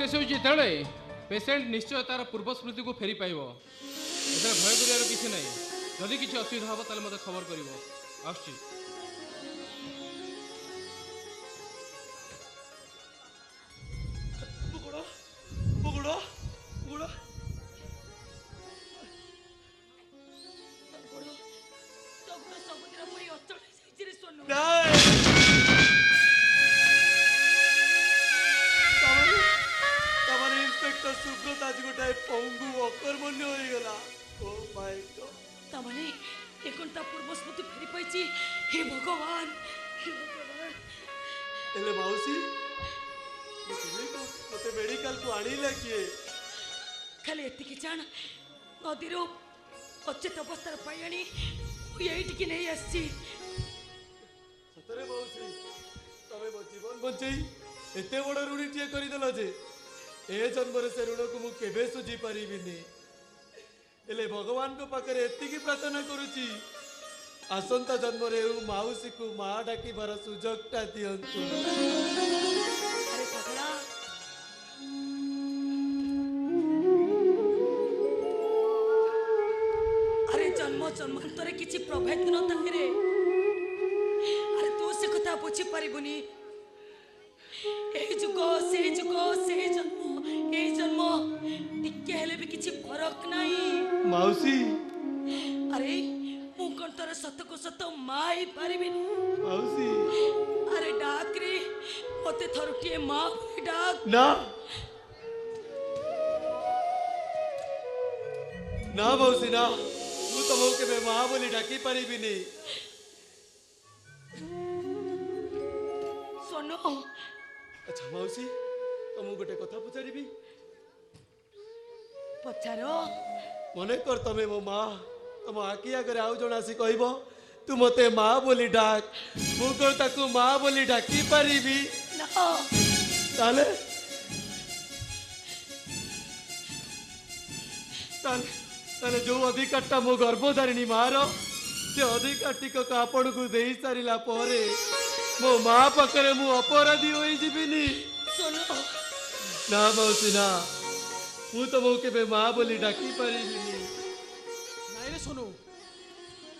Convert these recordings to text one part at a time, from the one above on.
Success होते patient निश्चय तार पूर्व स्मृति को फेरी पाइब भय कर किसी ना जदि किसी असुविधा हम ताले मते खबर कर आसुची सुब्रत आज गोटाए पंगु अकर्मण्य हो गला। ओ माय गॉड तमने एकंटा पूर्व स्मृति फेरी पाइची। हे भगवान हे भगवान एले माउसी मते मेडिकल को आनीला किए खाली एतिकी जान नदीरो अचेत अवस्था पाइयानी एटिकी नहीं आसी। सतरे माउसी तमे मो जीवन बंचई एते बड़ ऋणी टिए करि देलो जे ए जन्म से ऋण को मुझे सुझी पारि एले भगवान को पाखे एति प्रार्थना करुची आसंता जन्म रे माउसी को माँ डाकिबार सुजोगटा दियंतु। अरे पगला अरे जन्म जन्मांतरे किछि प्रभेद न ताहिरे अरे तू से कथा बुझी पारिबुनी जुग से जन्म टिके हेले भी किछि फरक नहीं माउसी। अरे मु कोन तोर सत को सत माई पारिबिनी माउसी। अरे डाक रे मते थरुटिए मां डाक ना ना माउसी ना मु तुमको केबे मां बोली डाकी पारिबिनी। सोनो अच्छा माउसी तुमको गोटे कथा पचारि पचारो मने कर तमे मो माँ तुम आखि आगे आउ जन आसी कहब तू मते माँ बोली डाक मु कौन ताकू माँ बोली डाकी पारिबी ताले ताले जो अधिकारटा मो गर्भधारिणी मार से अधिकार टिक आपण को दे सारिला परे मो माँ पाखरे मु अपराधी होई जीविनी। सुनो ना मौसी ना मु तुमको केबे माँ बोली डाकी पारिबिनी। नाई रे सोनू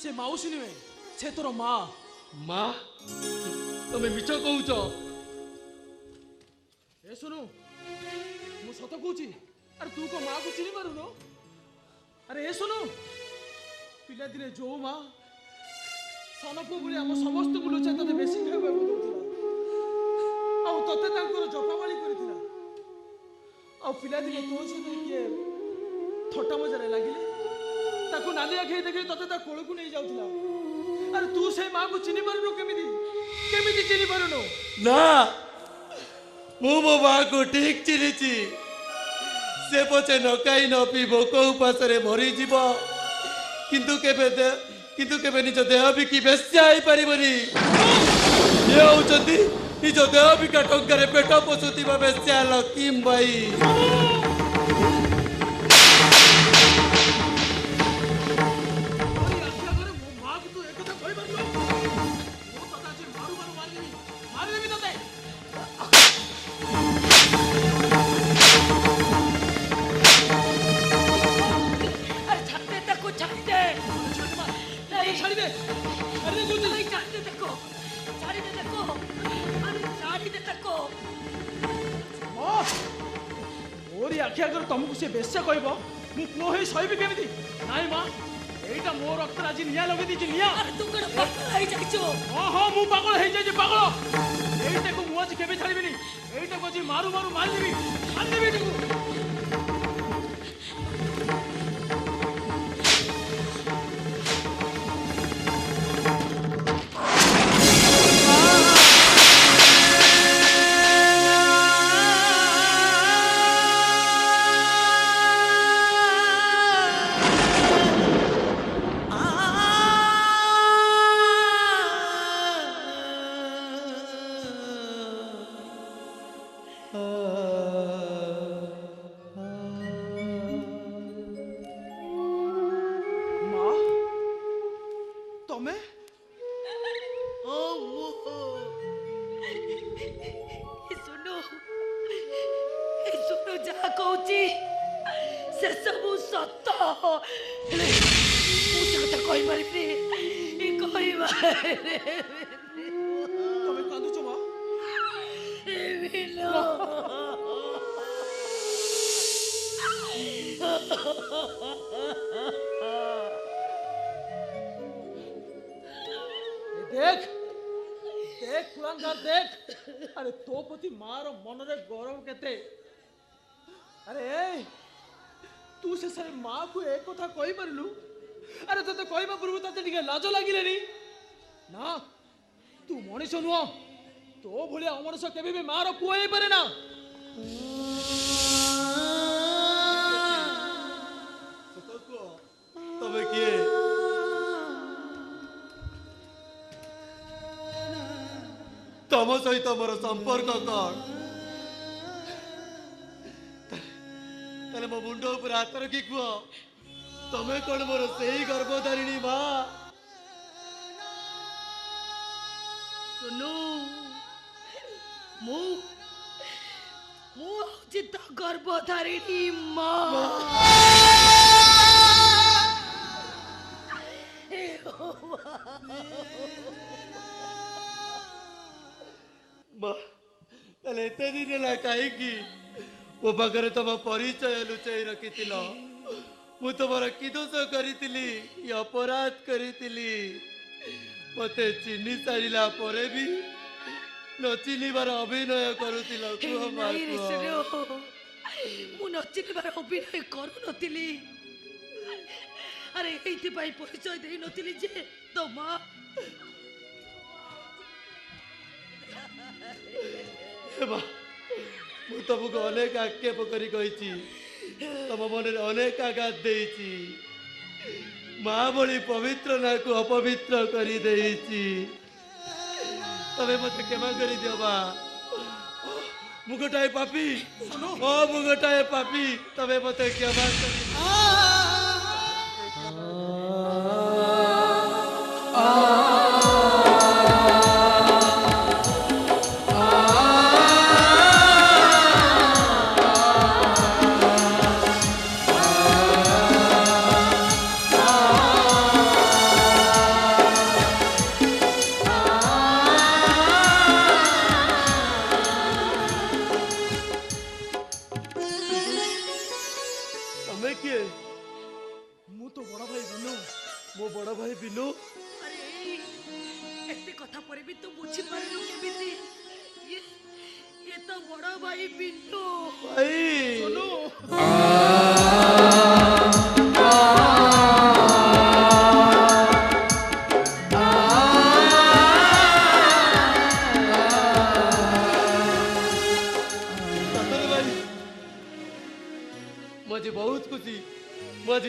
से माउसी नुहे से तोर माँ माँ तुम मिछ कहूच ए सोनू मु सत कहूची अरे तू को माँ को चिन्ह पारुनो अरे ए सोनू पिला दिने जो माँ सनपु बोली आम समस्त को लुचाई तते बेसी खाइबा को दउतिला आ तते तांकर जपावाली करथिला आ पिला दिने तो सहित किए थट्टा मजारे लागिले ताको नालिया खेई देखि तते ता कोळ को नहीं जाउतिला अरे तू से माँ को चिन्ह पारुनो केमिति चिन्ह पारुनो ना मु मो माँ को ठीक चिन्हिची से पछे न खाई न पी भोक उपास मरी जीव किंतु केबे निज देह बिकी बेस्या आई पारिबनी। ये होउचंती निज देह बिका टंकारे पेट पोषुथिबा बेस्या लकीम बाई। आखि आगे तुमको से बेस्या कहब मु पुओ हे सही केमिति नाई माँ एटा मो रक्त आज निया लगे दीची निया तू कण पागल होई जाइछो। हां हां मु पागल होई जाइछे पागल एटा को मु आज केबे छाड़ीबिनी एटा को जी मारू मारू मार देबी तुमको। कहुची से सब सत हेले मु से कथा कहि पारिबे ए कहबा तमे कांदुछ मां ए बिनो देख देख कुलांगार देख अरे तो प्रति मार मनरे गौरव केते अरे तू से सारे माँ को एक कथा कहि परलु अरे तो कहबा पूर्व तते टिके लाज लागिलेनी ना तू मनीष नुह तो भलिया अमनुष केबे भी मार पुआ हे पारे ना तबे किए तम सहित मोर संपर्क कौन मो मुंड ऊपर हाथ रखी कह तमें कौन मोर से ही गर्भधारिणी माँ सुनु मु मु चित गर्भधारिणी माँ एत दिन है कहीं मो पाखे तुम परिचय लुचाई रखी मु तुम कि दोष करी अपराध करी मत चिन्ह सारा भी न चिन्हबार अभिनय करुला मु न चिन्हबार अभिनय करुनथिली अरे एथि परिचय दे नथिली जे तो मां मु तुमको अनेक आक्षेप करी तुम मन अनेक आघात देती माँ भली पवित्र ना को अपवित्र करी देती तबे मत क्षमा करी दियो बा मु गोटाए पापी ओ मु गोटाए पापी तबे मत क्षमा करी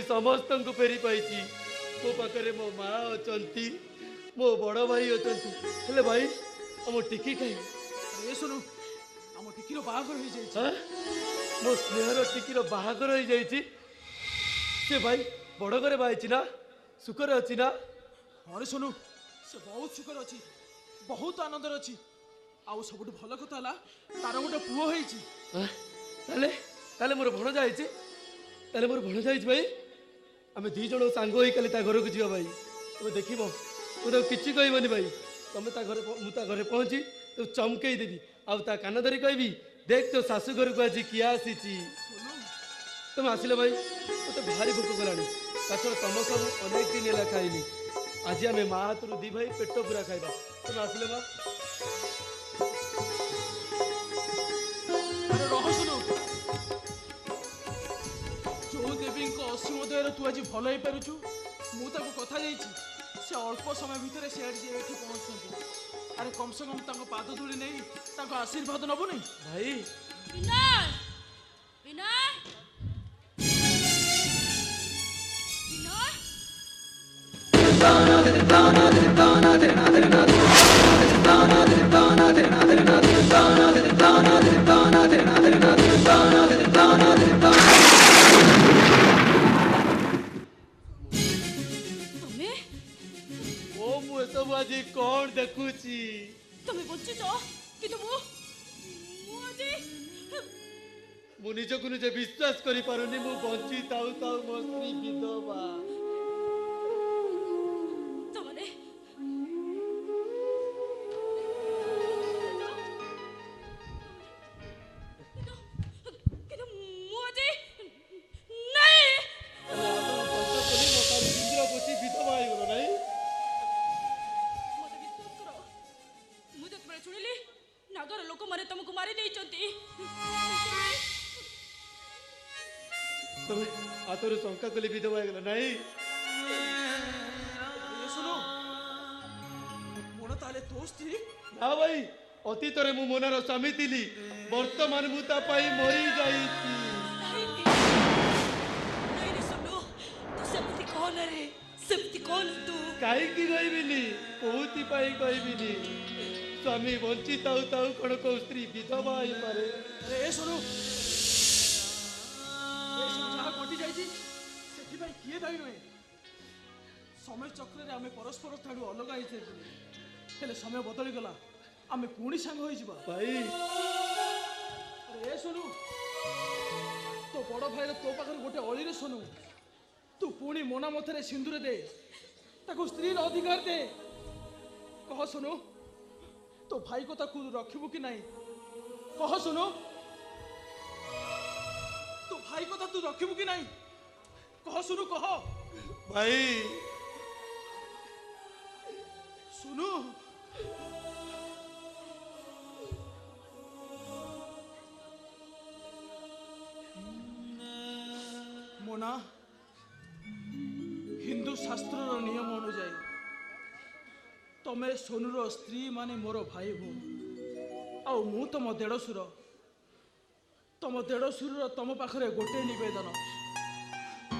समस्त को फेरी पाई मो पाखे मो माँ अच्छा मो बड़ भाई अच्छा भाई आम टिकी कहीं सुनु आम टिकीर बाहागर हो जाए मो स्नेहर टिकीर बाहागर हो जाए भाई बड़ घरे बाई ना सुखर अच्छी ना हाँ सुनु से बहुत सुखर अच्छी बहुत आनंदर अच्छी आउ सब भल कथा तार गोटे पुओ ताले मोर भणजा मोर भणजा भाई आम दी जन सांग हो घर को जीवा भाई तुम देख मुझे किसी कहबनी भाई तुम मुझे घरे पहुँची तो चमकई देवी आउ कान धरी कहबी देख तो शाशु घर को आज किए आसी तुम आसिल भाई मत भारी भोक गला तुम सब अनेक दिन है खाइली आज आम माँ हाथ दी भाई पेट पूरा खाइबा तुम आसिल माँ असीम दयार तू आज भल हो पारुचु मुझे कथा से अल्प समय भितर से पहुँचती अरे कम से कम पाद धूली नहीं आशीर्वाद नबु नहीं भाई विनय विनय सब आज कौन देखुची तुम्हें बच्चे कि तुम ମୁଁ ନିଜକୁ ନିଜେ ବିଶ୍ୱାସ କରିପାରୁନି ମୁଁ ବଞ୍ଚି ଥାଉ ଥାଉ ମୋ ସ୍ତ୍ରୀ ବିଧବା। ତମେ କିନ୍ତୁ ମୁଁ ଆଜି ନାଇଁ ବିଧବା ହେଇଗଲ ନାଇଁ? ମତେ ବିଶ୍ୱାସ କର, ମୁଁ ଯେତେବେଳେ ଶୁଣିଲି ନାଗର ଲୋକମାନେ ତମକୁ ମାରି ଦେଇଛନ୍ତି, ତମେ ହାତରୁ ଶଙ୍କା କଲି ବିଧବା ହେଇଗଲ ନାଇଁ? ଏ ଶୁଣ ମୋନା ତାହେଲେ ତୋ ସ୍ତ୍ରୀ? ନା ଭାଇ, ଅତୀତରେ ମୁଁ ମୋନାର ସ୍ୱାମୀ ଥିଲି, ବର୍ତ୍ତମାନ ମୁଁ ତା ପାଇଁ ମରି ଯାଇଛି। ନାଇଁ ଶୁଣୁ, ତୁ ସେମିତି କହନା ରେ, ସେମିତି କହନା ତୁ। କାହିଁକି କହିବିନି, କୋଉଥିପାଇଁ କହିବିନି? ସ୍ୱାମୀ ବଞ୍ଚି ଥାଉ ଥାଉ କଣ କୋଉ ସ୍ତ୍ରୀ ବିଧବା ହେଇପାରେ? ଆରେ ଏ ଶୁଣୁ, ଏସବୁ ଯାହା ଘଟି ଯାଇଛି ସେଥିପାଇଁ କିଏ ଦାୟୀ ନୁହେଁ। ସମୟ ଚକ୍ରରେ ଆମେ ପରସ୍ପର ଠାରୁ ଅଲଗା ହେଇଯାଇଥିଲୁ, ହେଲେ ସମୟ ବଦଳିଗଲା, ଆମେ ପୁଣି ସାଙ୍ଗ ହୋଇଯିବା। ଭାଇ ଆରେ ଏ ଶୁଣୁ, ତୋ ବଡ଼ ଭାଇର ତୋ ପାଖରେ ଗୋଟେ ଅଳିରେ ଶୁଣୁ, ତୁ ପୁଣି ମୋନା ମଥରେ ସିନ୍ଦୁର ଦେ, ତାକୁ ସ୍ତ୍ରୀର ଅଧିକାର ଦେ। କହ ଶୁଣୁ, ତୋ ଭାଇ କଥାକୁ ରଖିବୁ କି ନାହିଁ? କହ ଶୁଣୁ, ତୋ ଭାଇ କଥା ତୁ ରଖିବୁ କି ନାହିଁ? କହ ଶୁଣୁ, କହ ଭାଇ ଶୁଣୁ। ମୋନା, ହିନ୍ଦୁ ଶାସ୍ତ୍ରର ନିୟମ ଅନୁଯାୟୀ ତମେ ସୋନୁର ସ୍ତ୍ରୀ ମାନେ ମୋର ଭାଇ ଭଉଣୀ, ଆଉ ମୁଁ ତମ ଦେଢ଼ଶୁର। ତମ ଦେଢ଼ଶୁରର ତମ ପାଖରେ ଗୋଟେ ନିବେଦନ,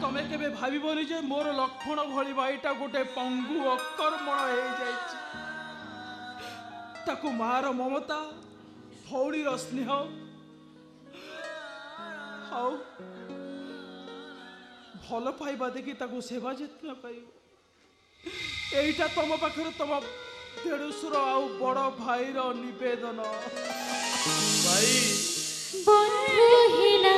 ତମେ କେବେ ଭାବିବନି ଯେ ମୋର ଲକ୍ଷ୍ମଣ ଭଳି ଭାଇଟା ଗୋଟେ ପଙ୍ଗୁ ଅକର୍ମଣ ହେଇଯାଇଛି। ତାକୁ ମାର ମମତା, ଭଉଣୀର ସ୍ନେହ ଆଉ ଭଲ ପାଇବା ଦେଖି ତାକୁ ସେବା ଯତ୍ନ କରିବ। এইটা তম পাখরে তম দেড়ুশুর আউ বড় ভাইর নিবেদন। ভাই বন্ধু হিনা